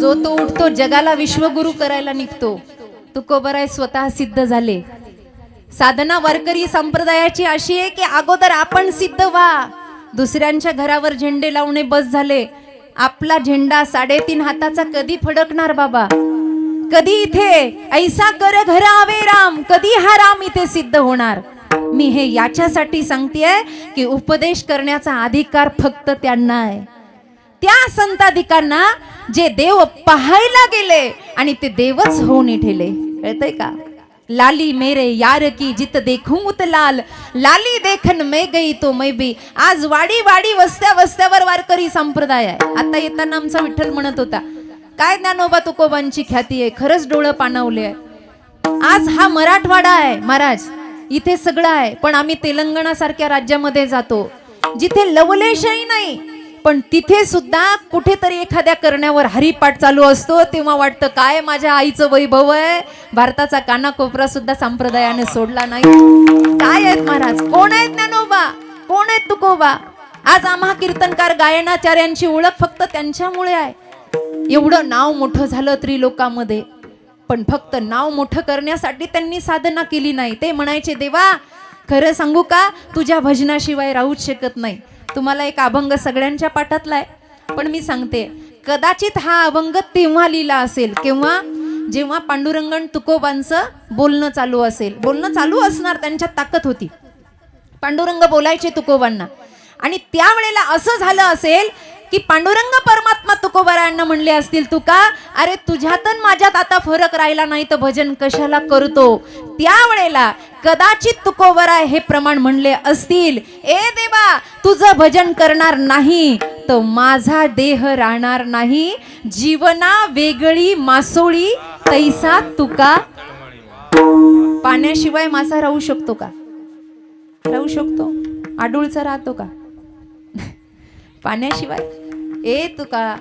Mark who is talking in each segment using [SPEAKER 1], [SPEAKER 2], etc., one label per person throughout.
[SPEAKER 1] जो तो उठतो जगाला विश्वगुरु करायला निघतो. तुकोबराय स्वतः सिद्ध झाले. साधना वारकरी संप्रदायाची अशी आहे की अगोदर आपण सिद्ध व्हा. दुसऱ्यांच्या घरावर झेंडे लावणे बस झाले. आपला झेंडा 3.5 हाताचा कधी फडकणार बाबा? कधी इथे ऐसा कर घर आवे राम, कधी हा राम इथे सिद्ध होणार? मी हे याच्यासाठी सांगतेय की उपदेश करण्याचा अधिकार फक्त त्यांना आहे, त्या संताधिकांना जे देव पाहायला गेले आणि ते देवच होऊन ठेले. कळतंय का? लाली मेरे यार की जित देखूं उत लाल, लाली देखन मैं गई तो मैं भी. आज वाडी वाडी वस्त्या वस्त्यावर वारकरी संप्रदाय आहे. आता येताना आमचा विठ्ठल म्हणत होता, काय ज्ञानोबा तुकोबांची ख्याती आहे, खरंच डोळं पाणावले आहे. आज हा मराठवाडा आहे महाराज, इथे सगळं आहे. पण आम्ही तेलंगणा सारख्या राज्यामध्ये जातो जिथे लवलेशही नाही, पण तिथे सुद्धा कुठेतरी एखाद्या करण्यावर हरिपाठ चालू असतो. तेव्हा वाटतं काय माझ्या आईचं वैभव आहे. भारताचा कानाकोपरा सुद्धा संप्रदायाने सोडला नाही. काय आहेत महाराज? कोण आहेत ज्ञानोबा? कोण आहेत तुकोबा? आज आम्हा कीर्तनकार गायनाचार्यांची ओळख फक्त त्यांच्यामुळे आहे. एवढं नाव मोठं झालं त्रिलोकामध्ये, पण फक्त नाव मोठं करण्यासाठी त्यांनी साधना केली नाही. ते म्हणायचे, देवा खरं सांगू का, तुझ्या भजनाशिवाय राहूच शकत नाही. तुम्हाला एक अभंग सगळ्यांच्या पाठातला आहे, पण मी सांगते, कदाचित हा अभंग तेव्हा लिहिला असेल केव्हा, जेव्हा पांडुरंगण तुकोबांचं बोलणं चालू असेल. बोलणं चालू असणार, त्यांच्यात ताकद होती. पांडुरंग बोलायचे तुकोबांना, आणि त्यावेळेला असं झालं असेल की पांडुरंग परमात्मा तुकोबरायांना म्हणले असतील, तुका अरे तुझ्यात माझ्यात आता फरक राहिला नाही तर भजन कशाला करतो. त्यावेळेला कदाचित तुकोबराय हे प्रमाण म्हणले असतील, ए देवा तुझं भजन करणार नाही तर माझा देह राहणार नाही. जीवना वेगळी मासोळी तैसा तुका. पाण्याशिवाय मासा राहू शकतो का? राहू शकतो? आडूळचा राहतो का पाण्याशिवाय? ए तुका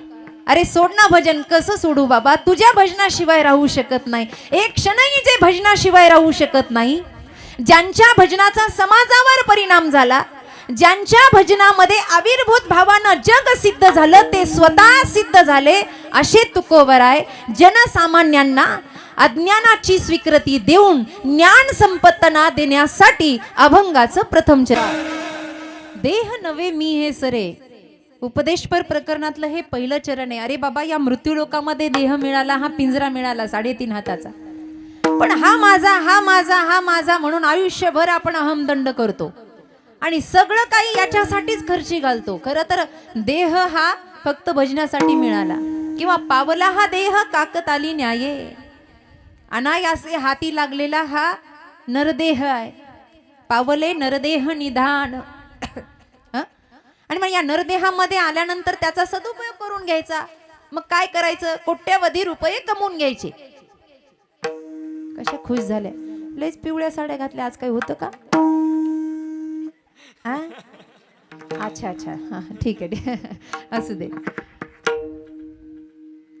[SPEAKER 1] अरे सोड ना भजन. कसं सोडू बाबा? तुझ्या भजनाशिवाय राहू शकत नाही. एक क्षणही जे भजनाशिवाय राहू शकत नाही, ज्यांच्या भजनाचा समाजावर परिणाम झाला, ज्यांच्या भजनामध्ये आविर्भूत भावानं जग सिद्ध झालं, ते स्वतः सिद्ध झाले, असे तुकोबराय जनसामान्यांना अज्ञानाची स्वीकृती देऊन ज्ञान संपत्तना देण्यासाठी अभंगाचं प्रथम चरण. देह नवे मी हे सरे, उपदेशपर प्रकरणातलं हे पहिलं चरण आहे. अरे बाबा, या मृत्यूलोकामध्ये देह मिळाला, हा पिंजरा मिळाला 3.5 हाताचा, पण हा माझा, हा माझा, हा माझा म्हणून आयुष्यभर आपण अहमदंड करतो आणि सगळं काही याच्यासाठीच खर्ची घालतो. खरं तर देह हा फक्त भजनासाठी मिळाला, किंवा पावला हा देह काकत आली न्याये. अनायासे हाती लागलेला हा नरदेह आहे. पावले नरदेह निधान. आणि मग या नरदेहामध्ये आल्यानंतर त्याचा सदुपयोग करून घ्यायचा. मग काय करायचं? कोट्यवधी रुपये कमवून घ्यायचे. कशा खुश झाल्या, लयच पिवळ्या साड्या घातल्या. आज काय होतं का? अच्छा अच्छा, हा ठीक आहे असू दे.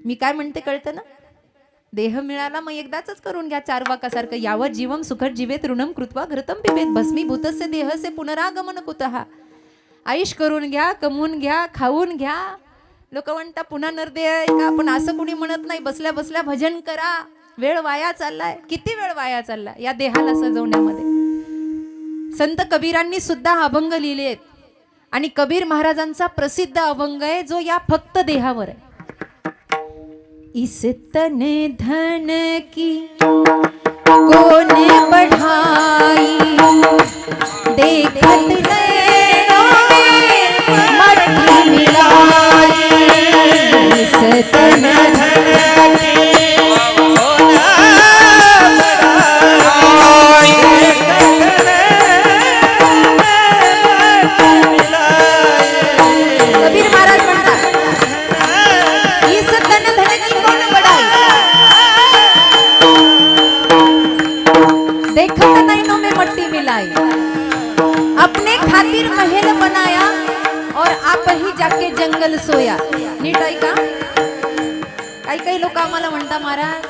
[SPEAKER 1] मी काय म्हणते कळतं ना? देह मिळाला मग एकदाच करून घ्या. चार्वाकासारखं, यावत जीवम सुखद जीवेत ऋणम कृत्वा घृतम पिबेत भस्मीभूतस्य देहस्य पुनरागमन कुतः. आयुष करून घ्या, कमवून घ्या, खाऊन घ्या. लोक म्हणतात पुन्हा नरदेह आहे का? पण असं कुणी म्हणत नाही. बसल्या बसल्या भजन करा. वेळ वाया चाललाय. किती वेळ वाया चाललाय या देहाला सजवण्यामध्ये. संत कबीरांनी सुद्धा अभंग लिहिले आहेत, आणि कबीर महाराजांचा प्रसिद्ध अभंग आहे जो या फक्त देहावर आहे. इस तने धन की कोने बढ़ाई, देखत नैनों में मट्टी मिलाई. इस तन धन की कोने बढ़ाई, कबीर महाराज म्हणतात, इस तन धन की कोने बढ़ाई, देखत नैनों में मट्टी मिलाई. अपने खातिर महल बनाया और आप ही जाके जंगल सोया. नीट आहे का? काही काही लोक आम्हाला म्हणता, महाराज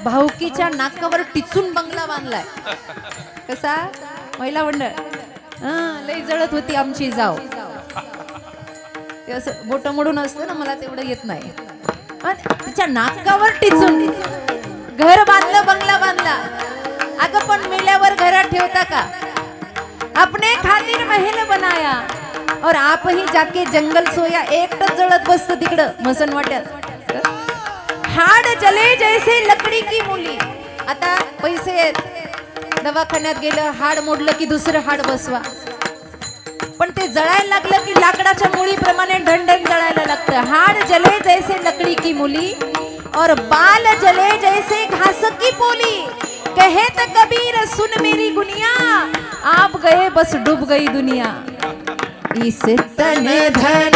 [SPEAKER 1] भाऊकीच्या नाकावर टिचून बंगला बांधलाय. कसा? महिला मंडळ लई जळत होती आमची जाव. ते असं बोट मोडून असतं ना, मला तेवढं येत नाही. तिच्या नाकावर टिचून घर बांधलं, बंगला बांधला. अगं पण मेल्यावर घरात ठेवता का? अपने खातिर महल बनाया और आप ही जाके जंगल सोया. एकटं जळत बसत तिकडं मसन वाट्यात. हाड जले जैसे लकडी की मुली. आता पैसे आहेत, दवाखान्यात गेलं, हाड मोडलं की दुसरं हाड बसवा. पण ते जळायला लागलं की लाकडाच्या मुळीप्रमाणे ढणढण जळायला लागतं. हाड जले जैसे लकड़ी की मूली और बाल जले जैसे घास की पोली. कहे तो कबीर सुन मेरी गुनिया, आप गए बस डूब गई दुनिया. इस तन धन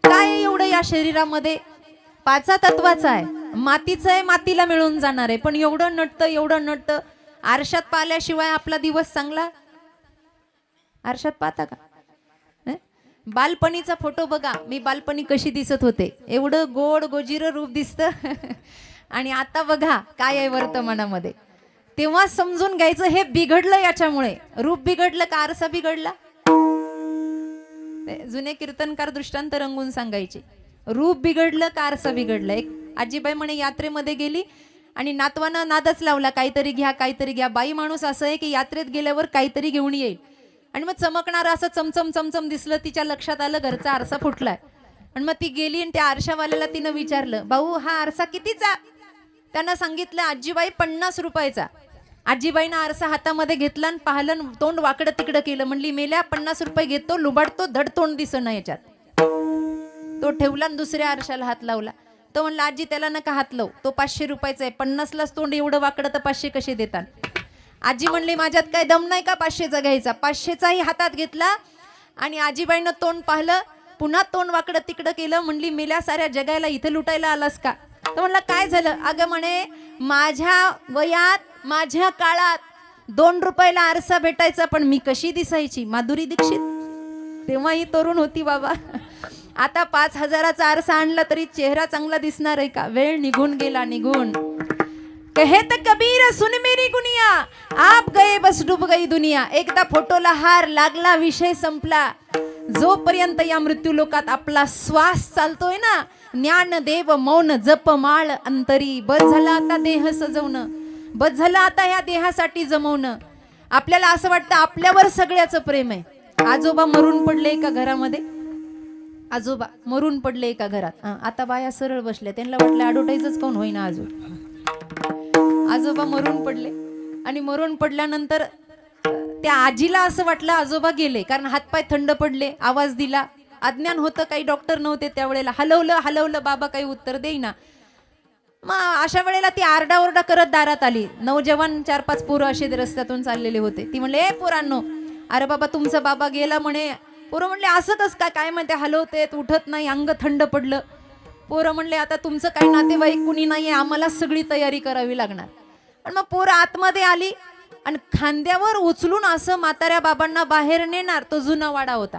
[SPEAKER 1] काय एवढं या शरीरामध्ये? पाचा तत्वाचा आहे, मातीचं आहे, मातीला मिळून जाणार आहे. पण एवढं नटतं. आरशात पाहिल्याशिवाय आपला दिवस चांगला? आरशात पाहता का? बालपणीचा फोटो बघा, मी बालपणी कशी दिसत होते. एवढं गोड गोजिर रूप दिसतं. आणि आता बघा काय आहे वर्तमानामध्ये. तेव्हा समजून घ्यायचं हे बिघडलं याच्यामुळे. रूप बिघडलं का आरसा बिघडला? जुने कीर्तनकार दृष्टांत रंगून सांगायचे. रूप बिघडलं का आरसा बिघडलं. एक आजीबाई म्हणे यात्रेमध्ये गेली आणि नातवानं नादच लावला, काहीतरी घ्या. बाई माणूस असं आहे की यात्रेत गेल्यावर काहीतरी घेऊन येईल. आणि मग चमकणार असं चमचम दिसलं. तिच्या लक्षात आलं घरचा आरसा फुटलाय. आणि मग ती गेली आणि त्या आरशावाल्याला तिनं विचारलं, भाऊ हा आरसा कितीचा? त्यानं सांगितलं आजीबाई 50 रुपयाचा. आजीबाईनं आरसा हातामध्ये घेतला आणि पाहिलं, तोंड वाकडं तिकडं केलं. म्हणली मेल्या 50 रुपये घेतो, लुबाडतो, धड तोंड दिसना याच्यात. तो ठेवला आणि दुसऱ्या आरशाला हात लावला. तो म्हणला आजी त्याला नका हात लावू, तो 500 रुपयाचा आहे. 50लाच तोंड एवढं वाकडं तर 500 कसे देतात? आजी म्हणली माझ्यात काय दम नाही का 500चा घ्यायचा? 500चाही हातात घेतला आणि आजीबाईनं तोंड पाहिलं, पुन्हा तोंड वाकडं तिकडं केलं. म्हणली मेल्या साऱ्या जगायला इथे लुटायला आलास का? तर म्हणला काय झालं? अगं म्हणे माझ्या वयात माझ्या काळात 2 रुपयाला आरसा भेटायचा, पण मी कशी दिसायची? माधुरी दीक्षित. तेव्हा ही तरुण होती बाबा. आता 5000चा आरसा आणला तरी चेहरा चांगला दिसणार आहे का? वेळ निघून गेला, निघून. कहे तो कबीर सुन मेरी गुनिया, आप गए बस डूब गई दुनिया. एकदा फोटोला हार लागला, विषय संपला. जोपर्यंत या मृत्यू लोकात आपला श्वास चालतोय ना, ज्ञान देव मौन जप माळ अंतरी. बस झाला आता देह सजवणं, बस झालं आता ह्या देहासाठी जमवणं. आपल्याला असं वाटतं आपल्यावर सगळ्याचं प्रेम आहे. आजोबा मरून पडले एका घरामध्ये, आजोबा मरून पडले एका घरात. आता बाया सरळ बसल्या, त्यांना वाटलं ॲडव्हर्टाईजच कोण होईना अजून. आजोबा मरून पडले आणि मरून पडल्यानंतर त्या आजीला असं वाटलं आजोबा गेले, कारण हातपाय थंड पडले. आवाज दिला, अज्ञान होतं, काही डॉक्टर नव्हते त्यावेळेला. हलवलं, बाबा काही उत्तर देईना. मग अशा वेळेला ती आरडाओरडा करत दारात आली. नौजवान 4-5 पोरं असे रस्त्यातून चाललेले होते. ती म्हणले, ए पोरांनो, अरे बाबा तुमचा बाबा गेला म्हणे. पोरं म्हणले असं कसं काय म्हणते? हलवते उठत नाही, अंग थंड पडलं. पोरं म्हणले आता तुमचं काही नातेवाईक कुणी नाहीये, आम्हाला सगळी तयारी करावी लागणार. आणि मग पोरं आतमध्ये आली आणि खांद्यावर उचलून असं म्हाताऱ्या बाबांना बाहेर नेणार. तो जुना वाडा होता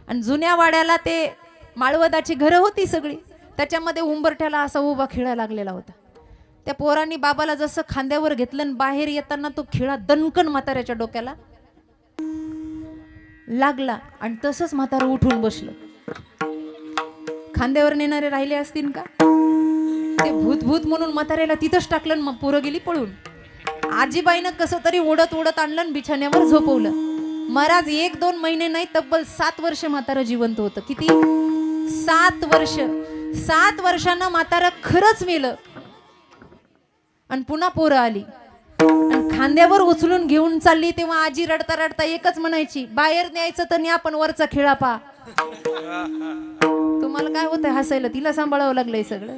[SPEAKER 1] आणि जुन्या वाड्याला ते माळवदाची घरं होती सगळी, त्याच्यामध्ये उंबरठ्याला असा उभा खिळा लागलेला होता. त्या पोरांनी बाबाला जसं खांद्यावर घेतलं आणि बाहेर येताना तो खिळा दणकन म्हाताऱ्याच्या डोक्याला लागला आणि तसंच म्हातारं उठून बसलं. खांद्यावर नेणारे राहिले असतील का? ते भूत म्हणून म्हाताऱ्याला तिथंच टाकलं. मग पोरं गेली पळून. आजीबाईनं कसं तरी ओढत आणलं आणि बिछाण्यावर झोपवलं. महाराज 1-2 महिने नाही, तब्बल 7 वर्ष म्हातारं जिवंत होतं. किती? 7 वर्ष. 7 वर्षानं म्हातारं खरंच मेलं. आणि पुन्हा पोरं आली आणि खांद्यावर उचलून घेऊन चालली. तेव्हा आजी रडता एकच म्हणायची, बाहेर न्यायचं तर न्या, पण वरचा खिळा पा. तुम्हाला काय होतंय हसायला? तिला सांभाळावं लागलंय सगळं.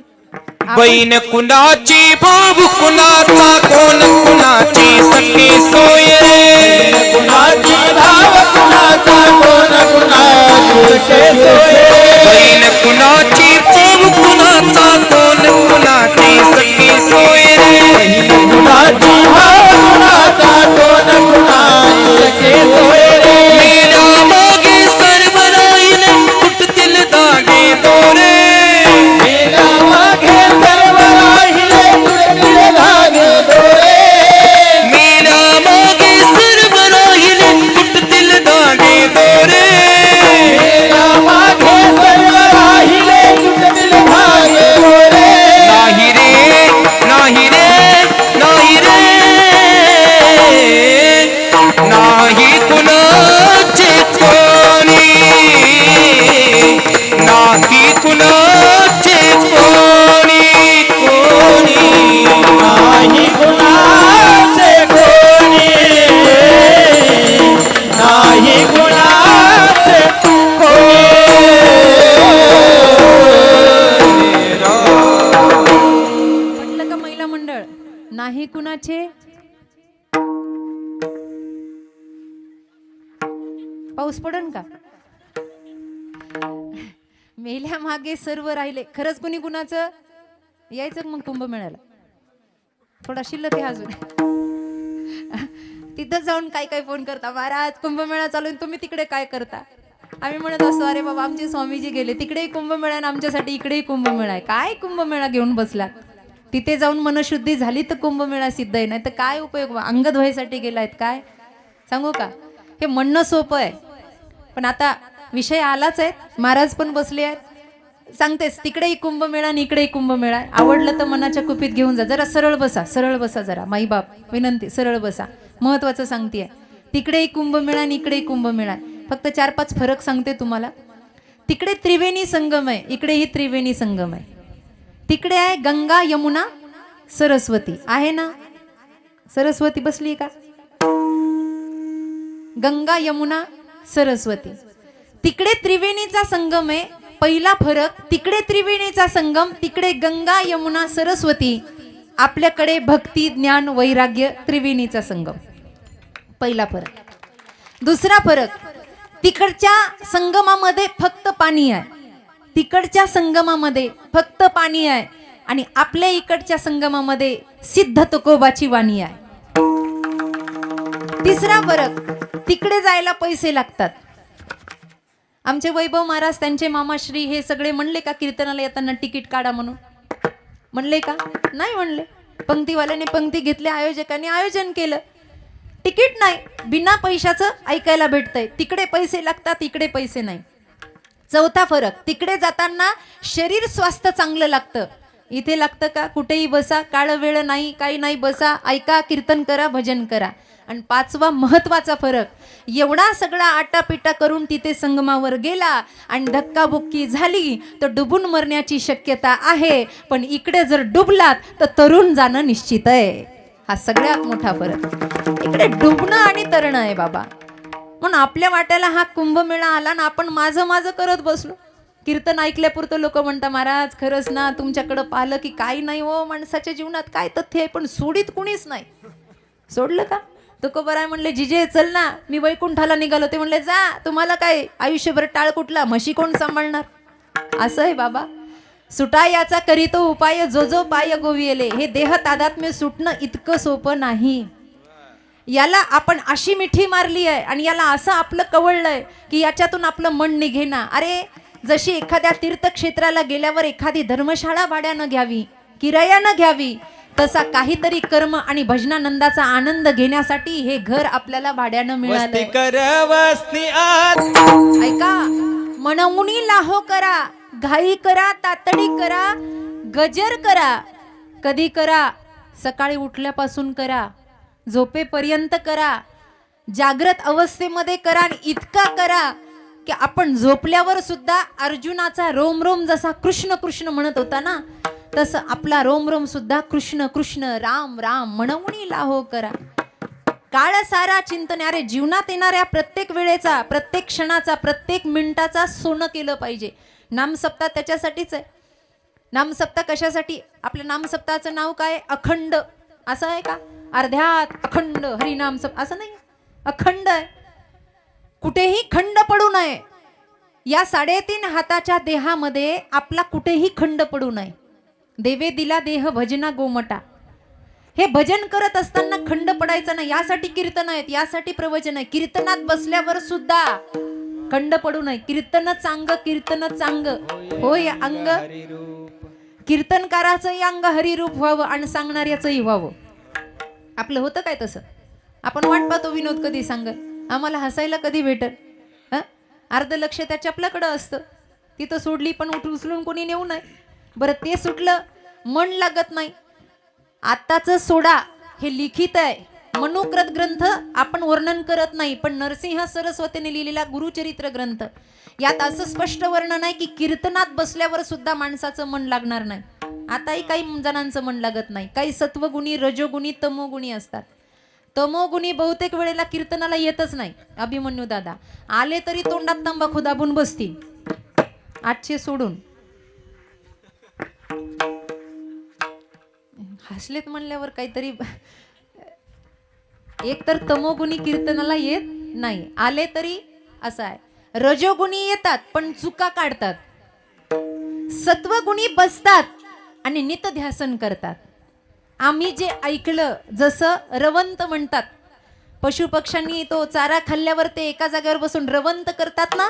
[SPEAKER 2] बहीण कुणाची, भाऊ कुणाचा, कोण कुणाची सखी सोय रे. कुणाची भाव कुणाचा, कोण कुणाची सोय. बहीण कुणाची, भाऊ कुणाचा, कोण कुणाची
[SPEAKER 1] नाही कुणाचे पाऊस पडन का? मेल्या मागे सर्व राहिले. खरंच कुणी कुणाचं यायचं मग कुंभमेळ्याला? थोडा शिल्लक आहे अजून. तिथं जाऊन काय काय फोन करता, महाराज कुंभमेळा चालू आहे, तुम्ही तिकडे काय करता? आम्ही म्हणत असतो अरे बाबा आमचे स्वामीजी गेले तिकडेही कुंभमेळा आणि आमच्यासाठी इकडेही कुंभमेळा आहे. काय कुंभमेळा घेऊन बसला? तिथे जाऊन मनशुद्धी झाली तर कुंभमेळा सिद्ध आहे, नाही तर काय उपयोग? अंग धुवायसाठी गेलायत काय? सांगू का? हे म्हणणं सोपं आहे पण आता विषय आलाच आहे. महाराज पण बसले आहेत. सांगतेस तिकडेही कुंभमेळा आणि इकडेही कुंभमेळा. आवडलं तर मनाच्या कुपीत घेऊन जा. जरा सरळ बसा, सरळ बसा जरा. माई बाप विनंती, सरळ बसा. महत्वाचं सांगतेय. तिकडेही कुंभमेळा आणि इकडेही कुंभमेळा. फक्त 4-5 फरक सांगते तुम्हाला. तिकडे त्रिवेणी संगम आहे, इकडेही त्रिवेणी संगम आहे. तिकडे आहे गंगा यमुना सरस्वती. आहे ना? सरस्वती बसली का? गंगा यमुना सरस्वती. तिकडे त्रिवेणीचा संगम आहे. पहिला फरक, तिकडे त्रिवेणीचा संगम, तिकडे गंगा यमुना सरस्वती. आपल्याकडे भक्ती ज्ञान वैराग्य त्रिवेणीचा संगम. पहिला फरक. दुसरा फरक, तिकडच्या संगमामध्ये फक्त पाणी आहे, तिकडच्या संगमामध्ये फक्त पाणी आहे आणि आपल्या इकडच्या संगमामध्ये सिद्ध तुकोबाची वाणी आहे. तिसरा फरक, तिकडे जायला पैसे लागतात. आमचे वैभव महाराज त्यांचे मामाश्री हे सगळे म्हणले का कीर्तनाला येताना तिकीट काढा म्हणून? म्हणले का? नाही म्हणले. पंक्तीवाल्याने पंक्ती घेतली, आयोजकांनी आयोजन केलं. तिकीट नाही, बिना पैशाचं ऐकायला भेटतंय. तिकडे पैसे लागतात, इकडे पैसे नाही. चौथा फरक, तिकडे जाताना शरीर स्वास्थ्य चांगलं लागतं, इथे लागतं का? कुठेही बसा, काळ वेळ नाही, काही नाही, बसा, ऐका, कीर्तन करा, भजन करा. आणि पाचवा महत्वाचा फरक, एवढा सगळा आटापिटा करून तिथे संगमावर गेला आणि धक्काबुक्की झाली तर डुबून मरण्याची शक्यता आहे, पण इकडे जर डुबलात तर तरुण जाणं निश्चित आहे. हा सगळ्यात मोठा फरक. इकडे डुबणं आणि तरणं आहे बाबा. म्हणून आपल्या वाट्याला हा कुंभमेळा आला ना, आपण माझं माझं करत बसलो. कीर्तन ऐकल्यापुरतं लोक म्हणतात महाराज खरंच ना तुमच्याकडं पाहिलं की काही नाही हो, माणसाच्या जीवनात काय तथ्य आहे, पण सोडीत कुणीच नाही. सोडलं का? तुकोबाराय म्हणले जिजे चल ना, मी वैकुंठाला निघालो. ते म्हणले जा, तुम्हाला काय आयुष्यभर टाळ कुठला, म्हशी कोण सांभाळणार? असं आहे बाबा. सुटा याचा करीतो उपाय, जो जो पाय गोविले. हे देह तादात्म्य सुटणं इतकं सोपं नाही. याला आपण अशी मिठी मारली आहे आणि याला असं आपलं कवळलंय की याच्यातून आपलं मन निघेना. अरे जशी एखाद्या तीर्थक्षेत्राला गेल्यावर एखादी धर्मशाळा भाड्यानं घ्यावी, किरायानं घ्यावी, तसा काहीतरी कर्म आणि भजनानंदाचा आनंद घेण्यासाठी हे घर आपल्याला भाड्यानं मिळालं. ऐका, मनमुनी लाहो करा, घाई करा, तातडी करा, गजर करा. कधी करा? सकाळी उठल्यापासून करा, झोपेपर्यंत करा, जागृत अवस्थेमध्ये करा. आणि इतका करा की आपण झोपल्यावर सुद्धा अर्जुनाचा रोम रोम जसा कृष्ण कृष्ण म्हणत होता ना, तसं आपला रोम रोम सुद्धा कृष्ण कृष्ण राम राम म्हणून लाहो करा. काळ सारा चिंतन. अरे जीवनात येणाऱ्या प्रत्येक वेळेचा, प्रत्येक क्षणाचा, प्रत्येक मिनिटाचा सोनं केलं पाहिजे. नामसप्ताह त्याच्यासाठीच आहे. नामसप्ताह कशासाठी? आपल्या नामसप्ताहाचं नाव काय? अखंड. असं आहे का? अर्ध्यात अखंड हरिनाम सप्ताह असं नाही, अखंड आहे. कुठेही खंड पडू नये. या 3.5 हाताच्या देहामध्ये आपला कुठेही खंड पडू नये. देवे दिला देह भजना गोमटा. हे भजन करत असताना खंड पडायचा नाही. यासाठी कीर्तन आहेत, यासाठी प्रवचन आहे. कीर्तनात बसल्यावर सुद्धा खंड पडू नये. कीर्तन चांग, कीर्तन चांग होय अंग. कीर्तनकाराचंही अंग हरिरूप व्हावं आणि सांगणाऱ्याचंही व्हावं. आपलं होतं काय तसं? आपण वाट पाहतो विनोद कधी सांगल, आम्हाला हसायला कधी भेटल. अर्ध लक्ष त्याच्या आपल्याकडं असतं. तिथं सोडली पण उचलून कोणी नेऊ नये. बरं ते सुटलं, मन लागत नाही. आत्ताच सोडा हे लिखित आहे. मनुकृत ग्रंथ आपण वर्णन करत नाही, पण नरसिंह सरस्वतीने लिहिलेला गुरुचरित्र ग्रंथ यात असं स्पष्ट वर्णन आहे की कीर्तनात बसल्यावर सुद्धा माणसाचं मन लागणार नाही. आताही काही जणांचं मन लागत नाही. काही सत्वगुणी, रजोगुणी, तमोगुणी असतात. तमोगुणी बहुतेक वेळेला कीर्तनाला येतच नाही. अभिमन्यू दादा आले तरी तोंडात तंबाखू दाबून बसतील, आजचे सोडून. हसलेत म्हणल्यावर काहीतरी एक तर तमोगुणी कीर्तनाला येत नाही, आले तरी असं आहे. रजोगुणी येतात पण चुका काढतात, सत्वगुणी बसतात आणि नितध्यासन करतात. आम्ही जे ऐकलं, जसं रवंत म्हणतात, पशुपक्ष्यांनी तो चारा खाल्ल्यावर ते एका जागेवर बसून रवंत करतात ना,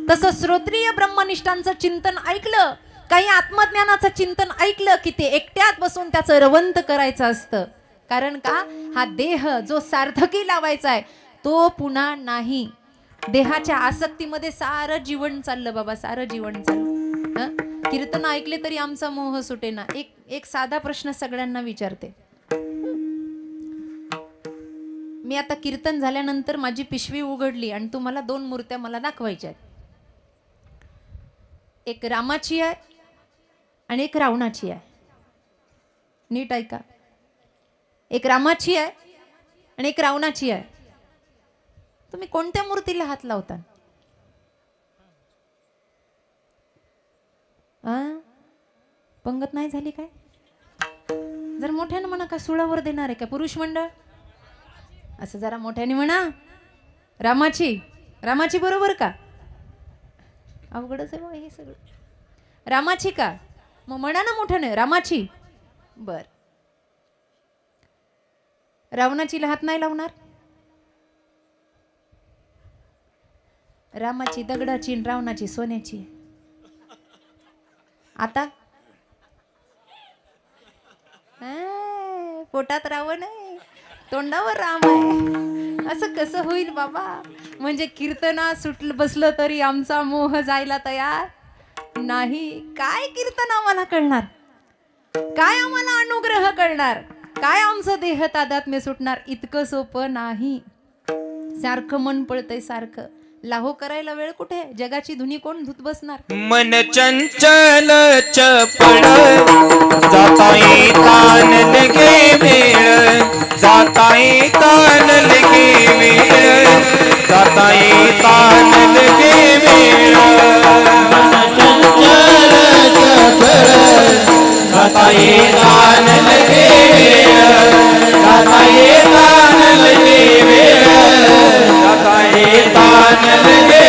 [SPEAKER 1] तसं श्रोत्रिय ब्रह्मनिष्ठांचं चिंतन ऐकलं, काही आत्मज्ञानाचं चिंतन ऐकलं की ते एकट्यात बसून त्याचं रवंत करायचं असतं. कारण का, हा देह जो सार्थकी लावायचा आहे तो पुन्हा नाही. देहाच्या आसक्तीमध्ये सारं जीवन चाललं बाबा, सारं जीवन चाललं. कीर्तन ऐकले तरी आमचा मोह सुटेना. एक साधा प्रश्न सगळ्यांना विचारते. मी आता कीर्तन झाल्यानंतर माझी पिशवी उघडली आणि तुम्हाला 2 मूर्त्या मला दाखवायच्या आहेत. एक रामाची आहे आणि एक रावणाची आहे. नीट ऐका. एक रामाची आहे आणि एक रावणाची आहे. तुम्ही कोणत्या मूर्तीला हात लावता? पंगत नाही झाली काय? जर मोठ्यानं म्हणा. का सुळावर देणार आहे का पुरुष मंडळ? असं जरा मोठ्याने म्हणा. रामाची, रामाची बरोबर का? अवघडच आहे बाबा हे सगळं. रामाची का? मग म्हणा ना मोठ्याने, रामाची. बर. रावणाचीला हात नाही लावणार? रामाची दगडाची आणि रावणाची सोन्याची. आता पोटात रावण आहे, तोंडावर राम आहे. असं कसं होईल बाबा? म्हणजे कीर्तना सुटलं बसलं तरी आमचा मोह जायला तयार नाही. काय कीर्तन आम्हाला कळणार? काय आम्हाला अनुग्रह कळणार? काय आमचं देह तादात्म्य सुटणार? इतकं सोपं नाही. सारखं मन पळतंय, सारखं. लाहो करायला वेळ कुठे? जगाची धुनी कोण धुत बसणार?
[SPEAKER 2] मन चंचल चपळ जाताई तान लगे वेळ, जाताई तान लगे वेळ, जाताई तान लगे वेळ. जाताई तान लगे वेळ, जाताई तान लगे वेळ, जाताई तान लगे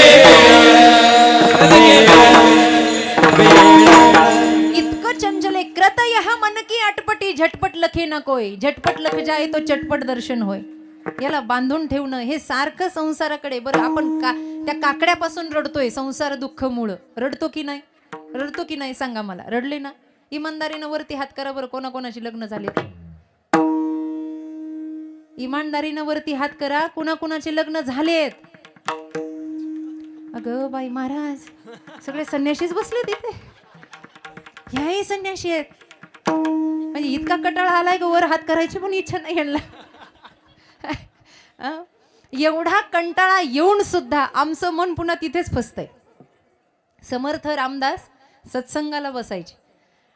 [SPEAKER 1] इतकं चंचल कृत यह मन की अटपटी, झटपट लखे न कोय. झटपट लख जाय तो चटपट दर्शन होय. याला बांधून ठेवणं हे सारखं संसाराकडे. बरं आपण त्या काकड्यापासून रडतोय संसार दुःख मुळ. रडतो की नाही? रडतो की नाही सांगा मला. रडले ना? इमानदारीनं वरती हात करा बरं. कोणाकोणाची लग्न झाले? इमानदारीनं वरती हात करा. कुणाकुणाचे लग्न झालेत? अगं बाई महाराज, सगळे संन्याशीच बसले तिथे. ह्याही संन्याशी आहेत. म्हणजे इतका कटाळा आलाय का वर हात करायची पण इच्छा नाही यांना. एवढा कंटाळा येऊन सुद्धा आमचं मन पुन्हा तिथेच फसतंय. समर्थ रामदास सत्संगाला बसायचे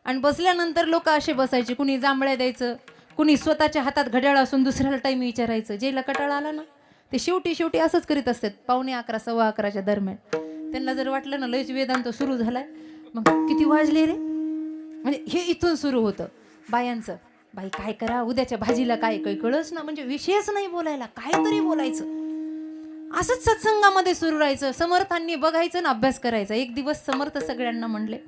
[SPEAKER 1] आणि बसल्यानंतर लोक असे बसायचे. कुणी जांभळ्या द्यायचं, कुणी स्वतःच्या हातात घड्याळ असून दुसऱ्याला टाइम विचारायचं. जेला कटाळा आला ना ते शेवटी असंच करीत असतात. 11:15 11:15 दरम्यान त्यांना जर वाटलं ना लयच वेदांत सुरू झालाय, मग किती वाजले रे, म्हणजे हे इथून सुरू होतं बायांचं. बाई काय करा, उद्याच्या भाजीला काय काही कळच ना. म्हणजे विषयच नाही बोलायला, काहीतरी बोलायचं. असंच सत्संगामध्ये सुरू राहायचं. समर्थांनी बघायचं ना अभ्यास करायचा. एक दिवस समर्थ सगळ्यांना म्हणले,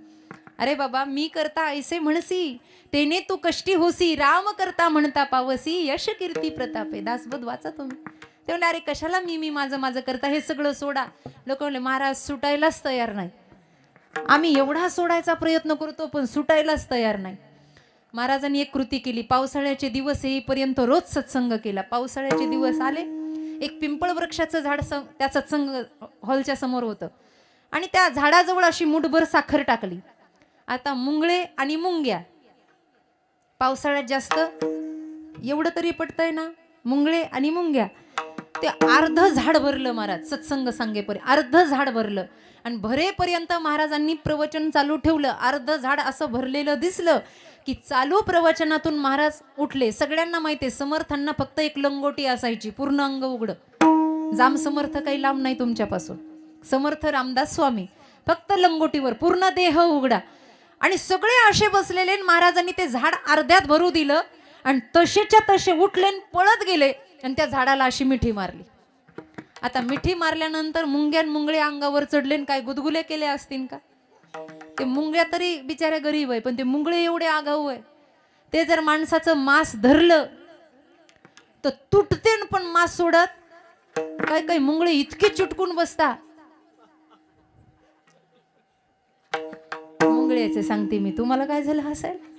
[SPEAKER 1] अरे बाबा मी करता ऐसे म्हणसी, तेने तू कष्टी होसी, राम करता म्हणता पावसी, यश कीर्ती प्रतापे. दासबोध वाचा तुम्ही. ते म्हणले अरे कशाला मी माझं करता, हे सगळं सोडा. लोक म्हणले महाराज सुटायलाच तयार नाही. आम्ही एवढा सोडायचा प्रयत्न करतो पण सुटायलाच तयार नाही. महाराजांनी एक कृती केली. पावसाळ्याचे दिवस येईपर्यंत रोज सत्संग केला. पावसाळ्याचे दिवस आले, एक पिंपळ वृक्षाचं झाड त्या सत्संग हॉलच्या समोर होतं आणि त्या झाडाजवळ अशी मुठभर साखर टाकली. आता मुंगळे आणि मुंग्या पावसाळ्यात जास्त, एवढं तरी पटतंय ना, मुंगळे आणि मुंग्या. ते अर्ध झाड भरलं महाराज सत्संग सांगेपर्यंत. अर्ध झाड भरलं आणि भरेपर्यंत महाराजांनी प्रवचन चालू ठेवलं. अर्ध झाड असं भरलेलं दिसलं की चालू प्रवचनातून महाराज उठले. सगळ्यांना माहिती आहे समर्थांना फक्त एक लंगोटी असायची, पूर्ण अंग उघडं. जाम समर्थ काही लांब नाही तुमच्यापासून. समर्थ रामदास स्वामी फक्त लंगोटीवर, पूर्ण देह उघडा. आणि सगळे असे बसलेले. महाराजांनी ते झाड अर्ध्यात भरू दिलं आणि तसेच्या तसे उठले आणि पळत गेले आणि त्या झाडाला अशी मिठी मारली. आता मिठी मारल्यानंतर मुंगळे अंगावर चढले आणि काय गुदगुले केले असतील का. ते मुंग्या तरी बिचाऱ्या गरीब आहे, पण ते मुंगळे एवढे आगाऊ आहे. ते जर माणसाचं मांस धरलं तर तुटते पण मांस सोडत. काय काय मुंगळे इतके चिटकून बसता. मुंगळ्याचे सांगते मी तुम्हाला. काय झालं हसायला.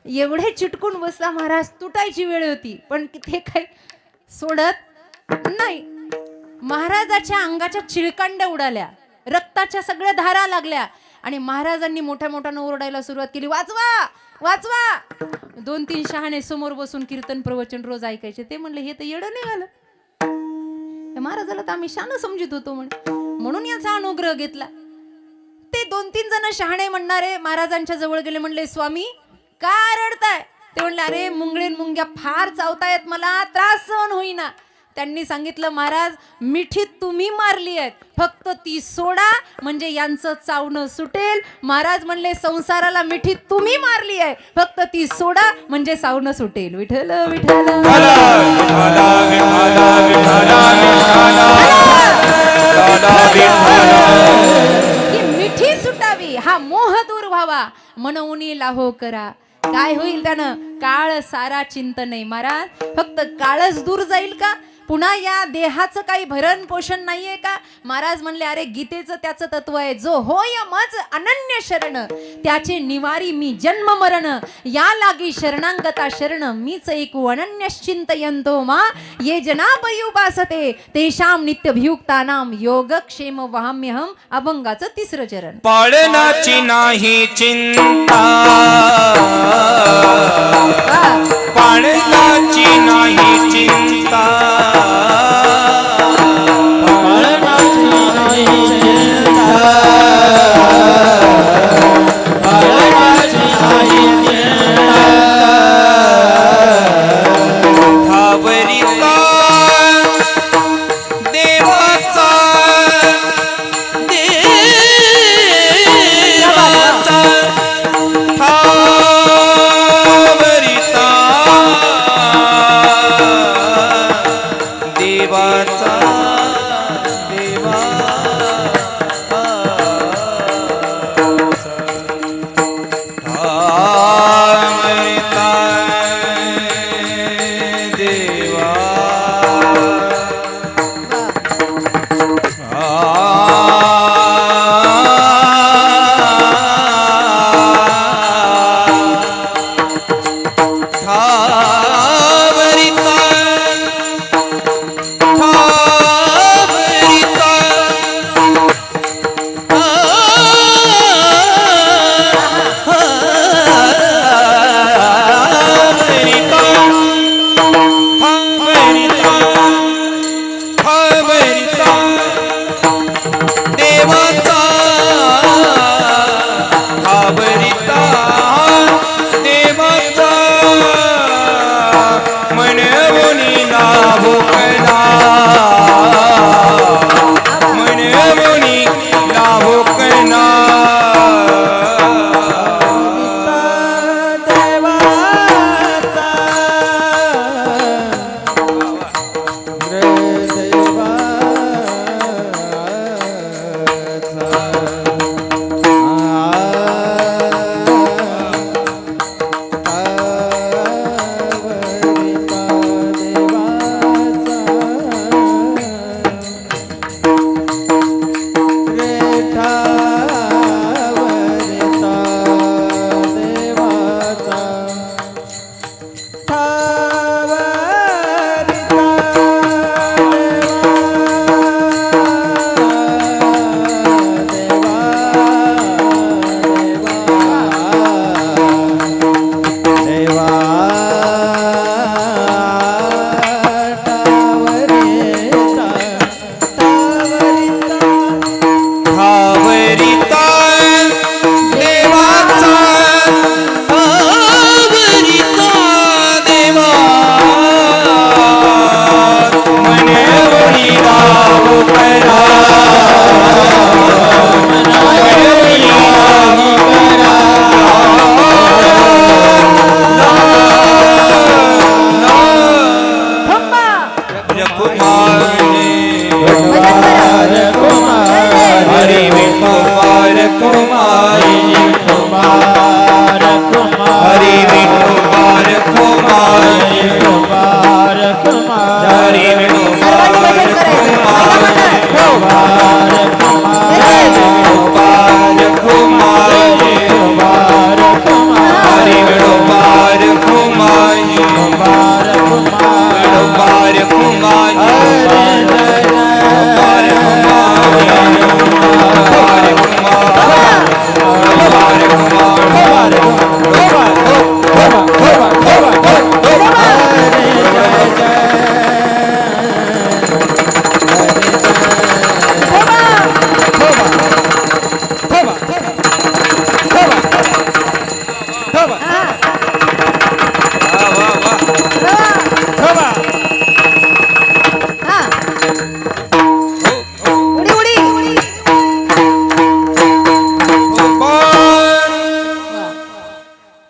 [SPEAKER 1] एवढे चिटकून बसला महाराज, तुटायची वेळ होती पण ते काय सोडत नाही. महाराजाच्या अंगाच्या चिळकांड्या उडाल्या, रक्ताच्या सगळ्या धारा लागल्या आणि महाराजांनी मोठ्या मोठ्यानं ओरडायला सुरुवात केली, वाचवा वाचवा. 2-3 शहाणे समोर बसून कीर्तन प्रवचन रोज ऐकायचे. ते म्हणले हे तर येडं निघालं. महाराजाला तर आम्ही शान समजित होतो म्हणून याचा अनुग्रह घेतला. ते 2-3 जण शहाणे म्हणणारे महाराजांच्या जवळ गेले. म्हणले स्वामी का रडताय. ते म्हणले अरे मुंगळे मुंग्या फार चावतायत, मला त्रास सहन होईना. त्यांनी सांगितलं महाराज मिठी तुम्ही मारली आहेत, फक्त ती सोडा म्हणजे यांचं चावणं सुटेल. महाराज म्हणले संसाराला मिठी तुम्ही मारली आहे, फक्त ती सोडा म्हणजे चावणं सुटेल. विठ्ठल विठ्ठल ही मिठी सुटावी, हा मोह दूर व्हावा म्हणून लाहो करा. काय होईल त्यानं. काळ सारा चिंतन. महाराज फक्त काळच दूर जाईल का, पुन्हा या देहाचं काही भरण पोषण नाहीये का. महाराज म्हणले अरे गीतेचं त्याचं तत्व आहे, जो होय मज अनन्य शरण त्याचे निवारी मी जन्म मरण. या लागी शरणांगता शरण मीच ऐकू अनन्यश्चिंतयंतो मा ये जनापयुपासते तेषां नित्यभियुक्तानां योगक्षेम वहाम्यहम. अभंगाचं 3रं चरण.
[SPEAKER 2] पाळनाची नाही चिंता, पाळनाची नाही चिंता, पाळनाची नाही चिंता, पाळनाची नाही चिंता. ठावरी का देवाचा देवाचा ठाव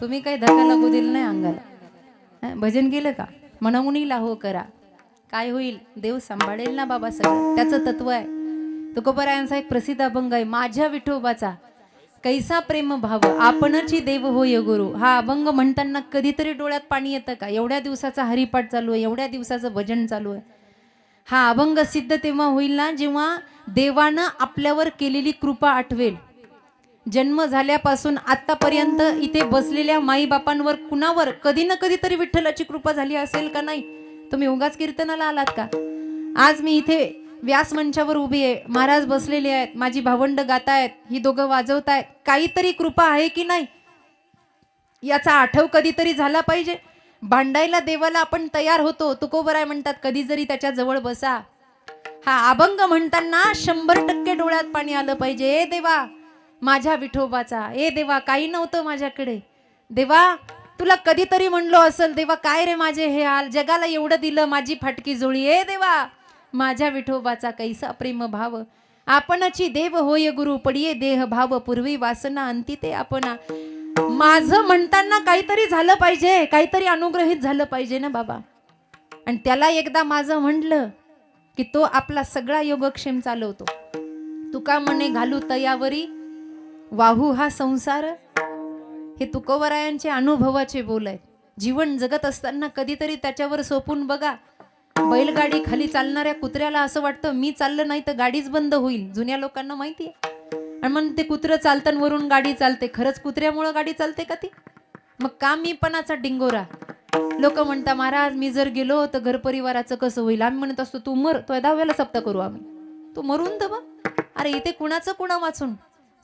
[SPEAKER 1] तुम्ही काही धक्का लागू दिला नाही अंगाला. भजन केलं का मनमुनीला हो करा, काय होईल देव सांभाळेल ना बाबा सगळं. त्याचं तत्व आहे. तुकोबरायांचा एक प्रसिद्ध अभंग आहे, माझ्या विठोबाचा कैसा प्रेम भाव आपणची देव होय गुरु. हा अभंग म्हणताना कधीतरी डोळ्यात पाणी येतं का? एवढ्या दिवसाचा हरिपाठ चालू आहे, एवढ्या दिवसाचं भजन चालू आहे. हा अभंग सिद्ध तेव्हा होईल ना जेव्हा देवानं आपल्यावर केलेली कृपा आठवेल. जन्म झाल्यापासून आतापर्यंत इथे बसलेल्या माई बापांवर कुणावर कधी ना कधीतरी विठ्ठलाची कृपा झाली असेल का नाही? तुम्ही उगाच कीर्तनाला आलात का? आज मी इथे व्यास मंचावर उभी आहे, महाराज बसलेले आहेत, माझी भावंड गातायत, ही दोघं वाजवतायत, काहीतरी कृपा आहे की नाही याचा आठव कधीतरी झाला पाहिजे. भांडायला देवाला आपण तयार होतो. तुकोबराय म्हणतात कधी जरी त्याच्या जवळ बसा. हा अभंग म्हणताना 100% डोळ्यात पाणी आलं पाहिजे. ए देवा माझ्या विठोबाचा, ए देवा काही नव्हतं माझ्याकडे, देवा तुला कधीतरी म्हणलो असेल, देवा काय रे माझे हे हाल, जगाला एवढं दिलं माझी फाटकी जोळी, ए देवा माझ्या विठोबाचा कैसा प्रेम भाव आपणची देव होय गुरु. पडिये देह भाव पूर्वी वासना अंती ते आपणा. माझं म्हणताना काहीतरी झालं पाहिजे, काहीतरी अनुग्रहित झालं पाहिजे ना बाबा. आणि त्याला एकदा माझं म्हटलं की तो आपला सगळा योगक्षेम चालवतो. तुका म्हणे घालू तयावरी वाहू हा संसार. हे तुकोबरायांचे अनुभवाचे बोल आहेत. जीवन जगत असताना कधीतरी त्याच्यावर सोपून बघा. बैलगाडी खाली चालणाऱ्या कुत्र्याला असं वाटतं मी चाललं नाही तर गाडीच बंद होईल. जुन्या लोकांना माहिती आहे. आणि मग ते कुत्रं चालतं वरून गाडी चालते. खरंच कुत्र्यामुळं गाडी चालते का ती? मग का मीपणाचा डिंगोरा. लोक म्हणता महाराज मी जर गेलो तर घर परिवाराचं कसं होईल. आम्ही म्हणत असतो तू मर, तो 10व्याला सप्ता करू आम्ही, तू मरून दब. अरे इथे कुणाचं कुणा वाचून.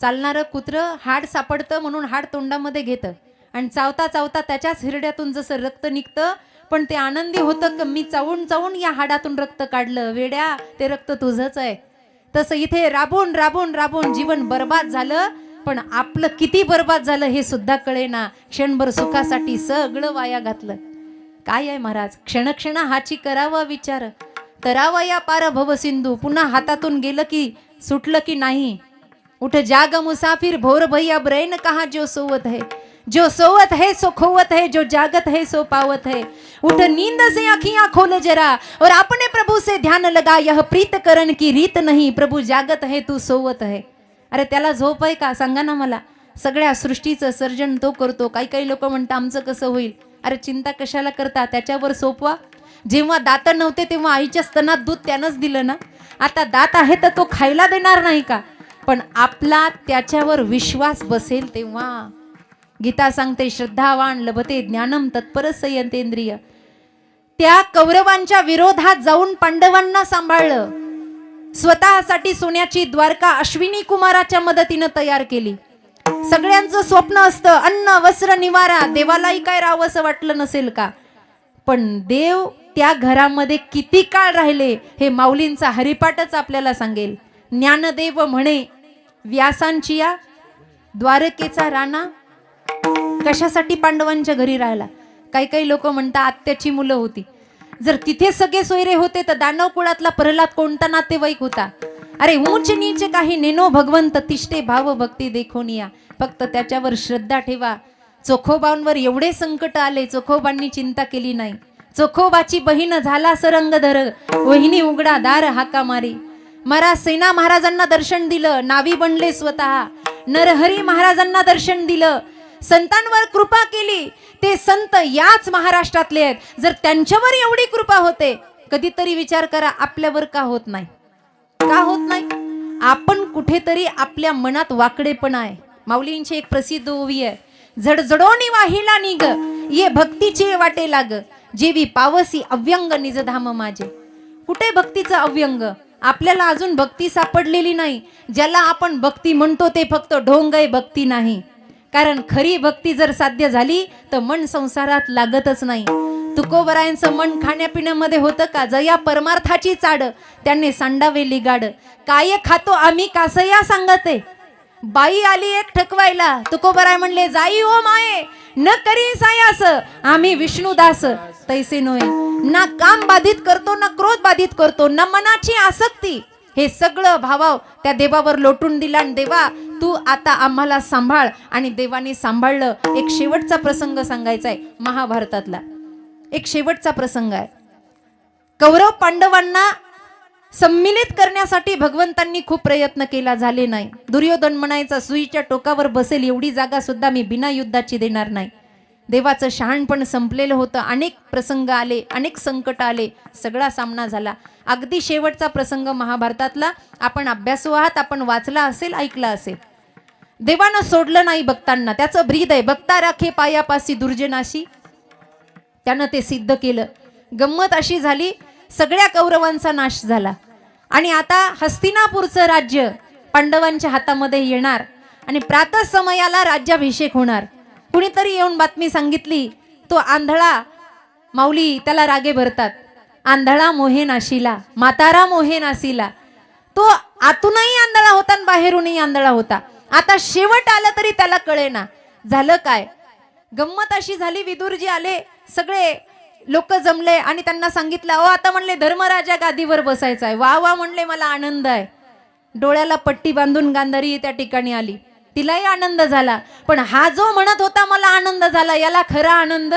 [SPEAKER 1] चालणारं कुत्रं हाड सापडतं म्हणून हाड तोंडामध्ये घेतं आणि चावता चावता त्याच्याच हिरड्यातून जसं रक्त निघतं, पण ते आनंदी होतं की मी चावून चावून या हाडातून रक्त काढलं. वेड्या ते रक्त तुझंच आहे. तसं इथे राबून राबून राबून जीवन बर्बाद झालं, पण आपलं किती बर्बाद झालं हे सुद्धा कळेना. क्षणभर सुखासाठी सगळं वाया घातलं. काय आहे महाराज, क्षणक्षण हाची करावा विचार, तरावा या पार भव सिंधू. पुन्हा हातातून गेलं की सुटलं की नाही. उठ जाग मुसाफिर भोर भैया ब्रैन कहा जो सोवत है, जो सोवत है सो खोवत है, जो जागत है सो पावत है. उठ नींद से अखियां खोल जरा और अपने प्रभु से ध्यान लगा, यह प्रीत करण की रीत नहीं, प्रभु जागत है तू सोवत है. अरे त्याला झोप आहे का सांगा ना मला. सगळ्या सृष्टीचं सर्जन तो करतो. काही काही लोक म्हणतात आमचं कसं होईल. अरे चिंता कशाला करता, त्याच्यावर सोपवा. जेव्हा दात नव्हते तेव्हा आईच्या स्तनात दूध त्यानंच दिलं ना. आता दात आहे तर तो खायला देणार नाही का? पण आपला त्याच्यावर विश्वास बसेल तेव्हा. गीता सांगते श्रद्धावान लभते ज्ञानम तत्पर संयतेंद्रिय. त्या कौरवांच्या विरोधात जाऊन पांडवांना सांभाळलं. स्वतःसाठी सोन्याची द्वारका अश्विनी कुमाराच्या मदतीनं तयार केली. सगळ्यांचं स्वप्न असतं अन्न वस्त्र निवारा. देवालाही काय राहावंसं वाटलं नसेल का? पण देव त्या घरामध्ये किती काळ राहिले हे माऊलींचा हरिपाठच आपल्याला सांगेल. ज्ञानदेव म्हणे व्यासांची या द्वारकेचा राणा कशासाठी पांडवांच्या घरी राहिला. काही काही लोक म्हणतात आत्याची मुलं होती. जर तिथे सगळे सोयरे होते तर दानव कुळातला प्रल्हाद कोणता नातेवाईक होता. अरे ऊंच नीच काही नेनो भगवंत तिष्ठे भाव भक्ती देखून या. फक्त त्याच्यावर श्रद्धा ठेवा. चोखोबांवर एवढे संकट आले, चोखोबांनी चिंता केली नाही. चोखोबाची बहीण झाला सरंगधर, वहिनी उघडा दार हाका मारी. महाराज सेना महाराजांना दर्शन दिलं, नावी बनले स्वतः. नरहरी महाराजांना दर्शन दिलं, संतांवर कृपा केली. ते संत याच महाराष्ट्रातले आहेत. जर त्यांच्यावर एवढी कृपा होते, कधीतरी विचार करा आपल्यावर का होत नाही. का होत नाही? आपण कुठेतरी आपल्या मनात वाकडेपणा आहे. माऊलींची एक प्रसिद्ध ओवी आहे, झडझडोनी वाहिला निग ये भक्तीचे वाटे लाग, जेवी पावसी अव्यंग निजधाम माझे. कुठे भक्तीचं अव्यंग? आपल्याला अजून भक्ती सापडलेली नाही. ज्याला आपण भक्ती म्हणतो ते फक्त ढोंग भक्ती नाही. कारण खरी भक्ती जर साध्य झाली तर मन संसारात लागतच नाही. तुकोबरायांचं मन खाण्यापिण्यामध्ये होतं का? जया परमार्थाची चाड त्यांनी सांडावे लिगाड. काय खातो आम्ही कासया सांगते. बाई आली एक ठकवायला, तुकोबराय म्हणले जाई ओ माये न करी सायास, आम्ही विष्णुदास तैसे नोय. ना काम बाधित करतो ना क्रोध बाधित करतो ना मनाची आसक्ती. हे सगळं भावाव त्या देवावर लोटून दिला. आणि देवा तू आता आम्हाला सांभाळ. आणि देवाने सांभाळलं. एक शेवटचा प्रसंग सांगायचा आहे महाभारतातला. एक शेवटचा प्रसंग आहे. कौरव पांडवांना सम्मिलित करण्यासाठी भगवंतांनी खूप प्रयत्न केला, झाले नाही. दुर्योधन म्हणायचा सुईच्या टोकावर बसेल एवढी जागा सुद्धा मी बिना युद्धाची देणार नाही. देवाचं शहाणपण संपलेलं होतं. अनेक प्रसंग आले, अनेक संकट आले, सगळा सामना झाला. अगदी शेवटचा प्रसंग महाभारतातला आपण अभ्यासू आहात, आपण वाचला असेल, ऐकला असेल. देवानं सोडलं नाही भक्तांना. त्याचं ब्रीद आहे, भक्ता राखे पायापासी दुर्जनाशी. त्यानं ते सिद्ध केलं. गंमत अशी झाली, सगळ्या कौरवांचा नाश झाला आणि आता हस्तिनापूरचं राज्य पांडवांच्या हातामध्ये येणार आणि प्रातः समयाला राज्याभिषेक होणार. कुणीतरी येऊन बातमी सांगितली, तो आंधळा माऊली, त्याला रागे भरतात, आंधळा मोहे नाशीला, म्हातारा मोहे नासीला. तो आतूनही आंधळा होता आणि बाहेरूनही आंधळा होता. आता शेवट आलं तरी त्याला कळेना. झालं काय? गंमत अशी झाली, विदुरजी आले, सगळे लोक जमले आणि त्यांना सांगितलं, अहो आता म्हणले धर्मराजा गादीवर बसायचा आहे. वा वा म्हणले, मला आनंद आहे. डोळ्याला पट्टी बांधून गांधारी त्या ठिकाणी आली, तिलाही आनंद झाला. पण हा जो म्हणत होता मला आनंद झाला, याला खरा आनंद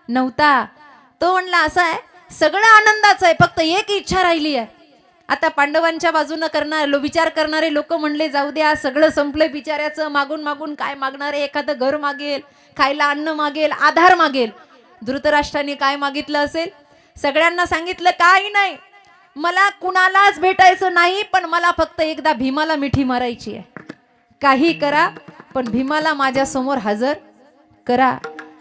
[SPEAKER 1] नव्हता. तो म्हणला असं आहे, सगळं आनंदाचं आहे, फक्त एक इच्छा राहिली आहे. आता पांडवांच्या बाजूनं विचार करणारे लोक म्हणले, जाऊ द्या, सगळं संपलंय बिचाऱ्याचं, मागून मागून काय मागणार आहे? एखादं घर मागेल, खायला अन्न मागेल, आधार मागेल. धृतराष्ट्राने काय मागितलं असेल? सगळ्यांना सांगितलं, काही नाही, मला कुणालाच भेटायचं नाही, पण मला फक्त एकदा भीमाला मिठी मारायची आहे. काही करा, पण भीमाला माझ्या समोर हजर करा.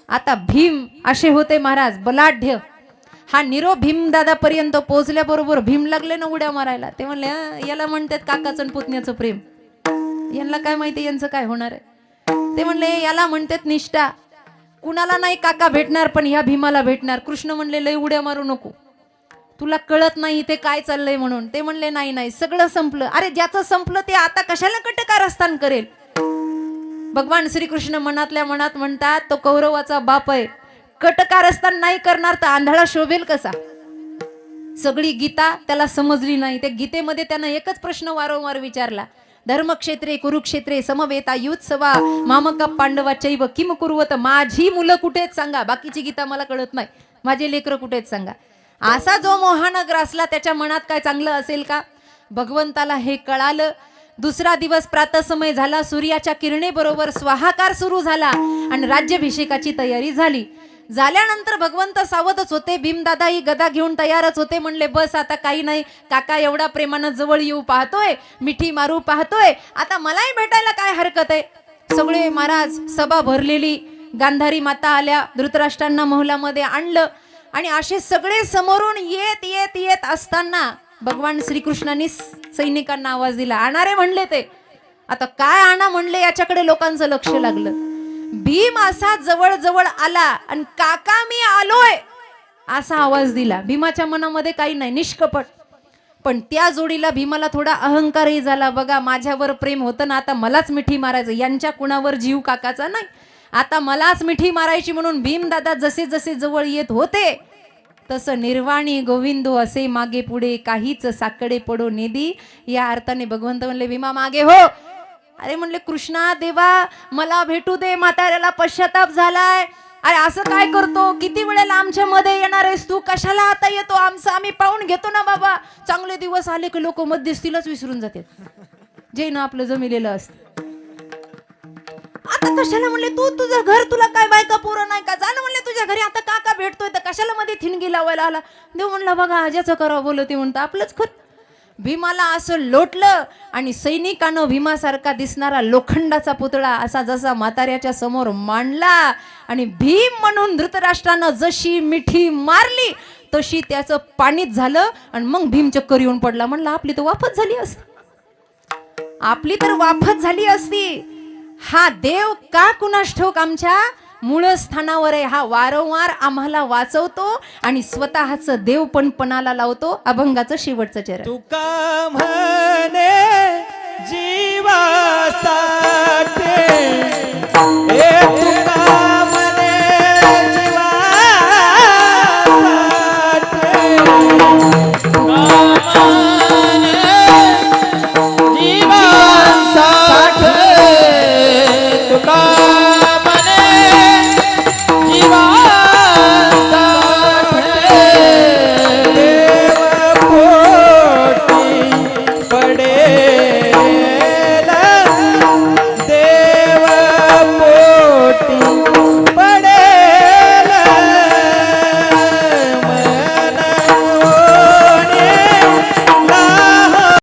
[SPEAKER 1] आता भीम असे होते महाराज, बलाढ्य. हा निरोप भीमदादापर्यंत पोहोचल्याबरोबर भीम लागले ना उड्या मारायला. ते म्हणले, याला म्हणतात काकाचं आणि पुतण्याचं प्रेम, यांना काय माहिती यांचं काय होणार आहे. ते म्हणले, याला म्हणतात निष्ठा. कुणाला नाही काका भेटणार, पण ह्या भीमाला भेटणार. कृष्ण म्हणले, लय उड्या मारू नको, तुला कळत नाही ते काय चाललंय म्हणून. ते म्हणले, नाही नाही, सगळं संपलं. अरे ज्याचं संपलं ते आता कशाला कटकारस्थान करेल? भगवान श्रीकृष्ण मनातल्या मनात म्हणतात, तो कौरवाचा बाप आहे, कटकारस्थान नाही करणार तर आंधळा शोभेल कसा? सगळी गीता त्याला समजली नाही. त्या गीतेमध्ये त्यानं एकच प्रश्न वारंवार विचारला, धर्मक्षेत्रे कुरुक्षेत्रे समवेता युत्सवा मामका पांडवा चैव किम कुर्वत. माझी मुलं कुठेच सांगा, बाकीची गीता मला कळत नाही, माझे लेकरं कुठेच सांगा. असा जो मोहानं ग्रासला, त्याच्या मनात काय चांगलं असेल का? भगवंताला हे कळालं. दुसरा दिवस प्रातःसमय झाला, सूर्याच्या किरणेबरोबर स्वाहाकार सुरू झाला आणि राज्याभिषेकाची तयारी झाली. झाल्यानंतर भगवंत सावधच होते. भीमदादा ही गदा घेऊन तयारच होते. म्हणले, बस आता काही नाही, काका एवढा प्रेमानं जवळ येऊ पाहतोय, मिठी मारू पाहतोय, आता मलाही भेटायला काय हरकत आहे. सगळे महाराज, सभा भरलेली, गांधारी माता आल्या, धृतराष्ट्रांना महलामध्ये आणलं आणि असे सगळे समोरून येत येत येत असताना भगवान श्रीकृष्णांनी सैनिकांना आवाज दिला. आणारे म्हणले ते. आता काय आणा म्हणले, याच्याकडे लोकांचं लक्ष लागलं. भीम असा जवळ जवळ आला आणि काका मी आलोय असा आवाज दिला. भीमाच्या मनामध्ये काही नाही, निष्कपट. पण त्या जोडीला भीमाला थोडा अहंकारही झाला. बघा, माझ्यावर प्रेम होतं ना, आता मलाच मिठी मारायचं, यांच्या कुणावर जीव काकाचा नाही, आता मलाच मिठी मारायची. म्हणून भीमदादा जसे जसे जवळ येत होते तसं निर्वाणी गोविंदो असे मागे पुढे, काहीच साकडे पडो नेदी. या अर्थाने भगवंत म्हणले, भीमा मागे हो. अरे म्हणले, कृष्णा देवा मला भेटू दे, म्हाताऱ्याला पश्चाताप झालाय. अरे असं काय करतो, किती वेळेला आमच्या मध्ये येणार आहेस तू, कशाला आता येतो, आमचं आम्ही पाहून घेतो ना बाबा. चांगले दिवस आले की लोक मध्यस्थीलाच विसरून जातात, जे ना आपलं जमिलेलं असतं. आता कशाला म्हणले, तू तुझं घर, तुला काय बायका पोरं नाही का, झालं म्हणले तुझ्या घरी, आता काका भेटतोय तर कशाला मध्ये थिणगी लावायला आला. देव म्हणला, बघा ज्याचं करावं बोलते म्हणतं आपलंच खत. भीमाला असं लोटलं आणि सैनिकानं भीमासारखा दिसणारा लोखंडाचा पुतळा असा जसा म्हाताऱ्याच्या समोर मांडला आणि भीम म्हणून धृतराष्ट्रानं जशी मिठी मारली तशी त्याचं पाणीच झालं आणि मग भीम चक्कर येऊन पडला. म्हणला, आपली तर वाफच झाली असती, आपली तर वाफच झाली असती. हा देव का कुणास ठाऊक आमच्या मूळ स्थानावर आहे. हा वारंवार आम्हाला वाचवतो आणि स्वतःचं देव पण पणाला लावतो. अभंगाचं शेवटचं चरण.
[SPEAKER 2] तुका म्हणे जीवासाठी, हे तुका